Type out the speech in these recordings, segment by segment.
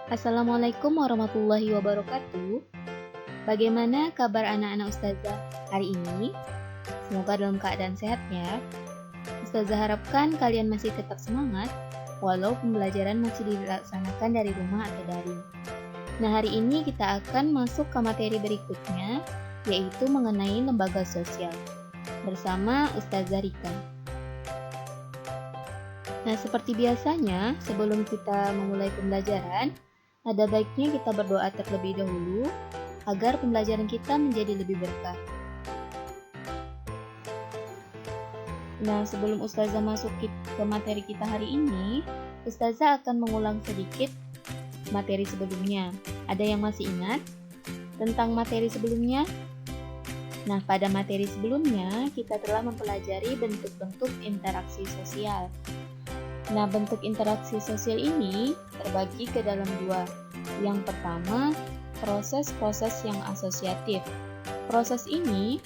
Assalamualaikum warahmatullahi wabarakatuh. Bagaimana kabar anak-anak Ustazah hari ini? Semoga dalam keadaan sehat ya. Ustazah harapkan kalian masih tetap semangat walau pembelajaran masih dilaksanakan dari rumah atau daring. Nah, hari ini kita akan masuk ke materi berikutnya, yaitu mengenai lembaga sosial bersama Ustazah Rika. Nah, seperti biasanya, sebelum kita memulai pembelajaran, ada baiknya kita berdoa terlebih dahulu agar pembelajaran kita menjadi lebih berkah. Nah, sebelum Ustazah masuk ke materi kita hari ini, Ustazah akan mengulang sedikit materi sebelumnya. Ada yang masih ingat tentang materi sebelumnya? Nah, pada materi sebelumnya kita telah mempelajari bentuk-bentuk interaksi sosial. Nah, bentuk interaksi sosial ini terbagi ke dalam dua. Yang pertama, proses-proses yang asosiatif. Proses ini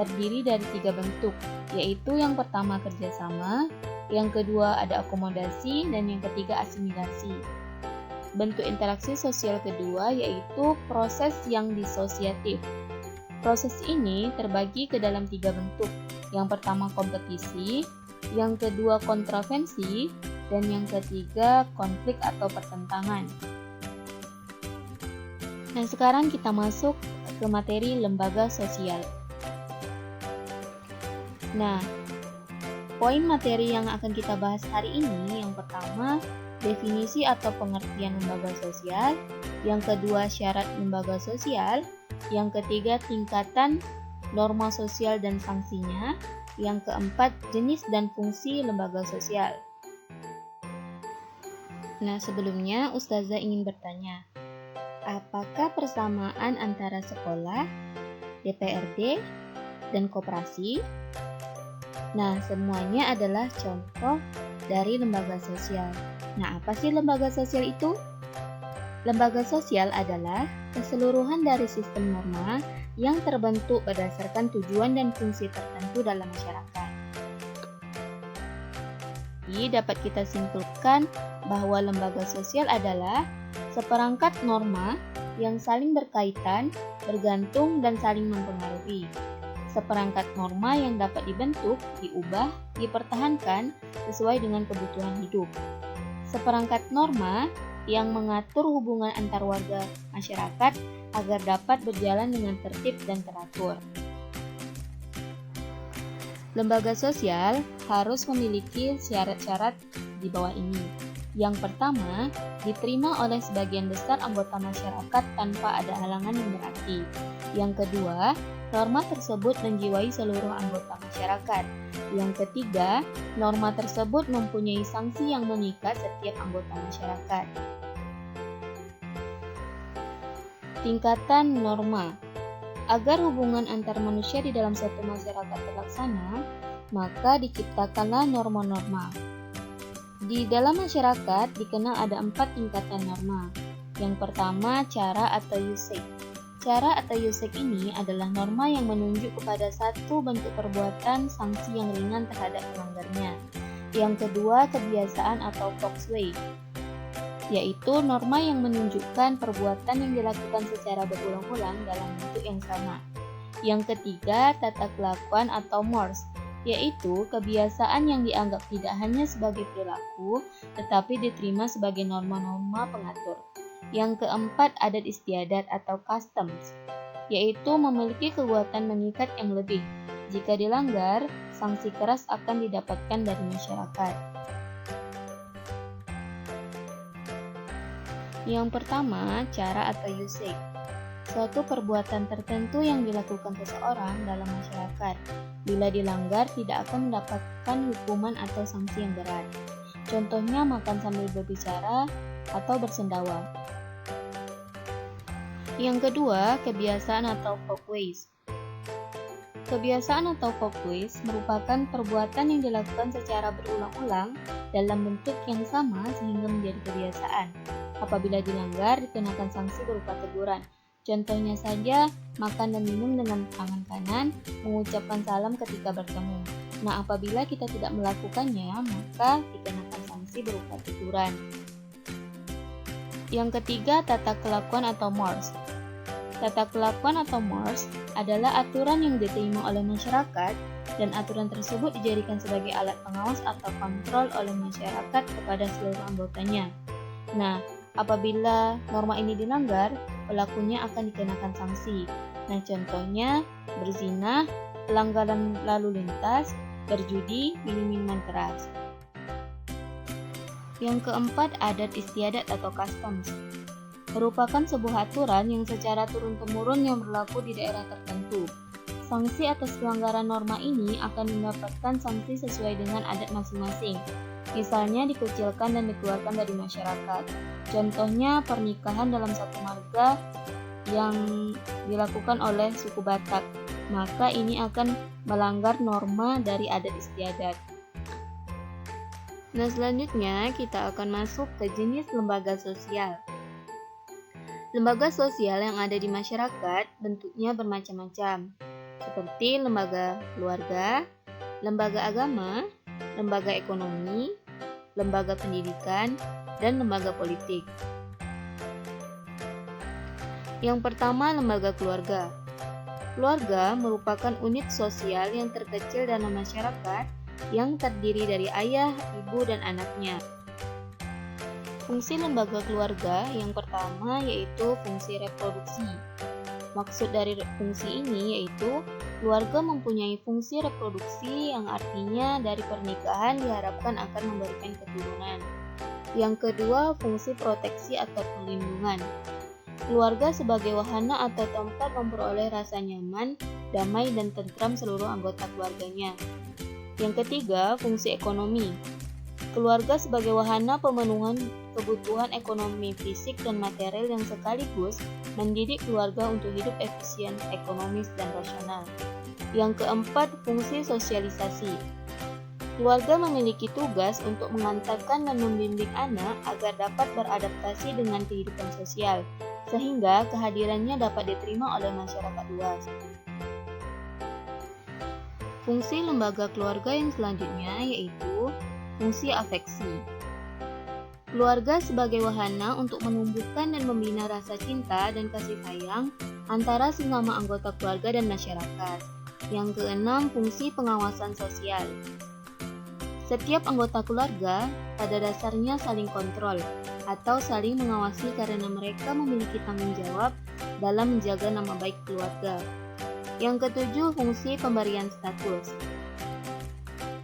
terdiri dari 3 bentuk, yaitu yang pertama kerjasama, yang kedua ada akomodasi, dan yang ketiga asimilasi. Bentuk interaksi sosial kedua yaitu proses yang disosiatif. Proses ini terbagi ke dalam 3 bentuk. Yang pertama kompetisi, yang kedua kontravensi, dan yang ketiga konflik atau pertentangan. Nah, sekarang kita masuk ke materi lembaga sosial. Nah, poin materi yang akan kita bahas hari ini, yang pertama, definisi atau pengertian lembaga sosial, yang kedua, syarat lembaga sosial, yang ketiga, tingkatan norma sosial dan sanksinya, yang keempat, jenis dan fungsi lembaga sosial. Nah, sebelumnya Ustazah ingin bertanya, apakah persamaan antara sekolah, DPRD, dan koperasi? Nah, semuanya adalah contoh dari lembaga sosial. Nah, apa sih lembaga sosial itu? Lembaga sosial adalah keseluruhan dari sistem norma yang terbentuk berdasarkan tujuan dan fungsi tertentu dalam masyarakat. Jadi dapat kita simpulkan bahwa lembaga sosial adalah seperangkat norma yang saling berkaitan, bergantung, dan saling mempengaruhi. Seperangkat norma yang dapat dibentuk, diubah, dipertahankan sesuai dengan kebutuhan hidup. Seperangkat norma yang mengatur hubungan antar warga masyarakat agar dapat berjalan dengan tertib dan teratur. Lembaga sosial harus memiliki syarat-syarat di bawah ini. Yang pertama, diterima oleh sebagian besar anggota masyarakat tanpa ada halangan yang berarti. Yang kedua, norma tersebut menjiwai seluruh anggota masyarakat. Yang ketiga, norma tersebut mempunyai sanksi yang mengikat setiap anggota masyarakat. Tingkatan norma. Agar hubungan antar manusia di dalam suatu masyarakat terlaksana, maka diciptakanlah norma-norma. Di dalam masyarakat dikenal ada 4 tingkatan norma. Yang pertama, cara atau usage. Cara atau usage ini adalah norma yang menunjuk kepada satu bentuk perbuatan sanksi yang ringan terhadap pelanggarnya. Yang kedua, kebiasaan atau foxway, yaitu norma yang menunjukkan perbuatan yang dilakukan secara berulang-ulang dalam bentuk yang sama. Yang ketiga, tata kelakuan atau mores, yaitu kebiasaan yang dianggap tidak hanya sebagai perilaku, tetapi diterima sebagai norma-norma pengatur. Yang keempat, adat istiadat atau customs, yaitu memiliki kekuatan mengikat yang lebih. Jika dilanggar, sanksi keras akan didapatkan dari masyarakat. Yang pertama, cara atau usage. Suatu perbuatan tertentu yang dilakukan seseorang dalam masyarakat. Bila dilanggar, tidak akan mendapatkan hukuman atau sanksi yang berat. Contohnya makan sambil berbicara atau bersendawa. Yang kedua, kebiasaan atau folkways. Kebiasaan atau folkways merupakan perbuatan yang dilakukan secara berulang-ulang dalam bentuk yang sama sehingga menjadi kebiasaan. Apabila dilanggar, dikenakan sanksi berupa teguran. Contohnya saja, makan dan minum dengan tangan kanan, mengucapkan salam ketika bertemu. Nah, apabila kita tidak melakukannya, maka dikenakan sanksi berupa teguran. Yang ketiga, tata kelakuan atau mores. Tata kelakuan atau mores adalah aturan yang diterima oleh masyarakat dan aturan tersebut dijadikan sebagai alat pengawas atau kontrol oleh masyarakat kepada seluruh anggotanya. Nah, apabila norma ini dilanggar, pelakunya akan dikenakan sanksi. Nah, contohnya berzina, pelanggaran lalu lintas, berjudi, minum minuman keras. Yang keempat, adat istiadat atau customs. Merupakan sebuah aturan yang secara turun-temurun yang berlaku di daerah tertentu. Sanksi atas pelanggaran norma ini akan mendapatkan sanksi sesuai dengan adat masing-masing. Misalnya dikucilkan dan dikeluarkan dari masyarakat. Contohnya pernikahan dalam satu marga yang dilakukan oleh suku Batak, maka ini akan melanggar norma dari adat istiadat. Nah, selanjutnya kita akan masuk ke jenis lembaga sosial. Lembaga sosial yang ada di masyarakat bentuknya bermacam-macam, seperti lembaga keluarga, lembaga agama, lembaga ekonomi, lembaga pendidikan, dan lembaga politik. Yang pertama, lembaga keluarga. Keluarga merupakan unit sosial yang terkecil dalam masyarakat yang terdiri dari ayah, ibu, dan anaknya. Fungsi lembaga keluarga yang pertama yaitu fungsi reproduksi. Maksud dari fungsi ini yaitu keluarga mempunyai fungsi reproduksi yang artinya dari pernikahan diharapkan akan memberikan keturunan. Yang kedua, fungsi proteksi atau perlindungan. Keluarga sebagai wahana atau tempat memperoleh rasa nyaman, damai, dan tentram seluruh anggota keluarganya. Yang ketiga, fungsi ekonomi. Keluarga sebagai wahana pemenuhan kebutuhan ekonomi fisik dan material yang sekaligus mendidik keluarga untuk hidup efisien, ekonomis, dan rasional. Yang keempat, fungsi sosialisasi. Keluarga memiliki tugas untuk mengantarkan dan membimbing anak agar dapat beradaptasi dengan kehidupan sosial, sehingga kehadirannya dapat diterima oleh masyarakat luas. Fungsi lembaga keluarga yang selanjutnya yaitu fungsi afeksi. Keluarga sebagai wahana untuk menumbuhkan dan membina rasa cinta dan kasih sayang antara sesama anggota keluarga dan masyarakat. Yang keenam, fungsi pengawasan sosial. Setiap anggota keluarga pada dasarnya saling kontrol atau saling mengawasi karena mereka memiliki tanggung jawab dalam menjaga nama baik keluarga. Yang ketujuh, fungsi pemberian status.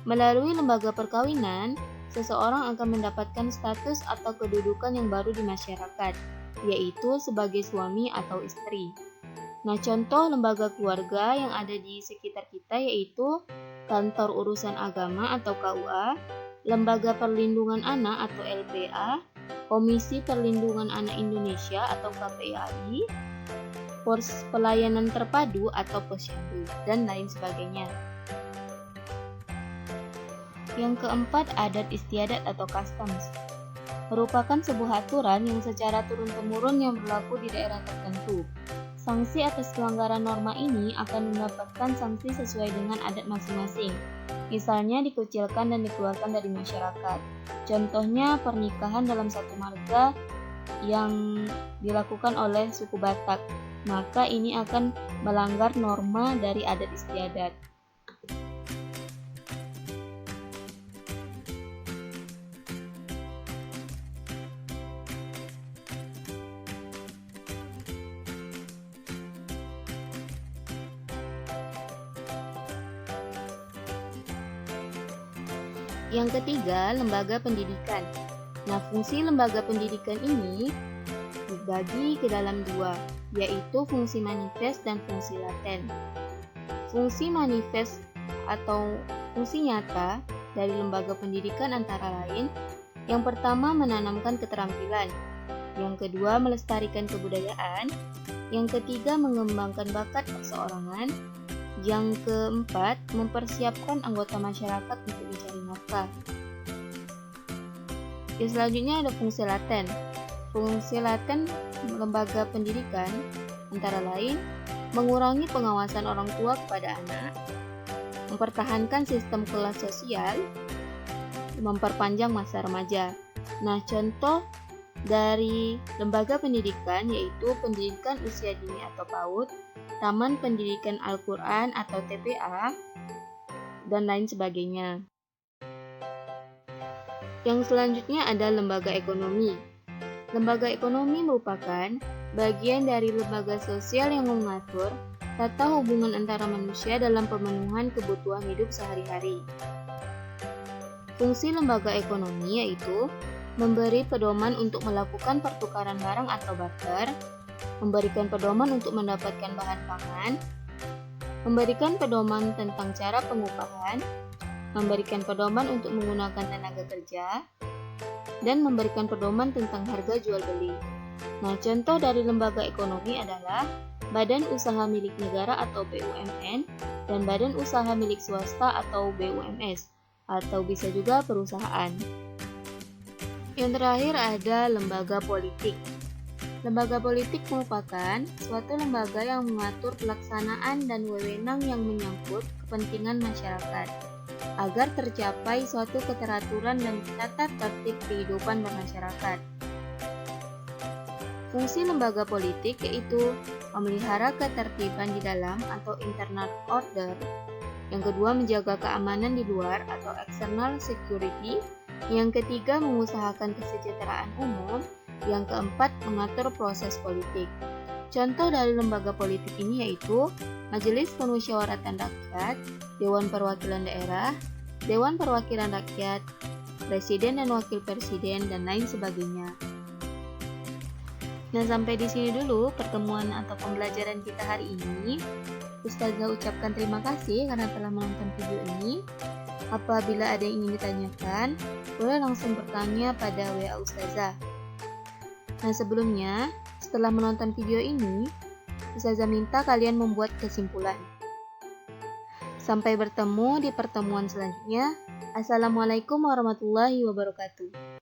Melalui lembaga perkawinan, seseorang akan mendapatkan status atau kedudukan yang baru di masyarakat, yaitu sebagai suami atau istri. Nah, contoh lembaga keluarga yang ada di sekitar kita yaitu Kantor Urusan Agama atau KUA, Lembaga Perlindungan Anak atau LPA, Komisi Perlindungan Anak Indonesia atau KPAI, Pos Pelayanan Terpadu atau Posyandu, dan lain sebagainya. Yang keempat, adat istiadat atau customs. Merupakan sebuah aturan yang secara turun-temurun yang berlaku di daerah tertentu. Sanksi atas pelanggaran norma ini akan mendapatkan sanksi sesuai dengan adat masing-masing. Misalnya dikucilkan dan dikeluarkan dari masyarakat. Contohnya pernikahan dalam satu marga yang dilakukan oleh suku Batak, maka ini akan melanggar norma dari adat istiadat. Yang ketiga, lembaga pendidikan. Nah, fungsi lembaga pendidikan ini dibagi ke dalam dua, yaitu fungsi manifest dan fungsi laten. Fungsi manifest atau fungsi nyata dari lembaga pendidikan antara lain, yang pertama menanamkan keterampilan, yang kedua melestarikan kebudayaan, yang ketiga mengembangkan bakat perseorangan, yang keempat mempersiapkan anggota masyarakat untuk mencari nafkah. Yang selanjutnya ada fungsi laten. Fungsi laten lembaga pendidikan antara lain mengurangi pengawasan orang tua kepada anak, mempertahankan sistem kelas sosial, memperpanjang masa remaja. Nah, contoh dari lembaga pendidikan yaitu pendidikan usia dini atau PAUD, Taman Pendidikan Al-Quran atau TPA, dan lain sebagainya. Yang selanjutnya ada lembaga ekonomi. Lembaga ekonomi merupakan bagian dari lembaga sosial yang mengatur tata hubungan antara manusia dalam pemenuhan kebutuhan hidup sehari-hari. Fungsi lembaga ekonomi yaitu memberi pedoman untuk melakukan pertukaran barang atau barter, memberikan pedoman untuk mendapatkan bahan pangan, memberikan pedoman tentang cara pengupahan, memberikan pedoman untuk menggunakan tenaga kerja, dan memberikan pedoman tentang harga jual beli. Nah, contoh dari lembaga ekonomi adalah Badan Usaha Milik Negara atau BUMN dan Badan Usaha Milik Swasta atau BUMS, atau bisa juga perusahaan. Yang terakhir ada lembaga politik. Lembaga politik merupakan suatu lembaga yang mengatur pelaksanaan dan wewenang yang menyangkut kepentingan masyarakat, agar tercapai suatu keteraturan dan tata tertib kehidupan bermasyarakat. Fungsi lembaga politik yaitu memelihara ketertiban di dalam atau internal order. Yang kedua, menjaga keamanan di luar atau external security. Yang ketiga, mengusahakan kesejahteraan umum. Yang keempat, mengatur proses politik. Contoh dari lembaga politik ini yaitu Majelis Permusyawaratan Rakyat, Dewan Perwakilan Daerah, Dewan Perwakilan Rakyat, Presiden dan Wakil Presiden, dan lain sebagainya. Nah, sampai di sini dulu pertemuan atau pembelajaran kita hari ini. Ustazah ucapkan terima kasih karena telah menonton video ini. Apabila ada yang ingin ditanyakan, boleh langsung bertanya pada WA Ustazah. Nah, sebelumnya, setelah menonton video ini, Ustazah minta kalian membuat kesimpulan. Sampai bertemu di pertemuan selanjutnya. Assalamualaikum warahmatullahi wabarakatuh.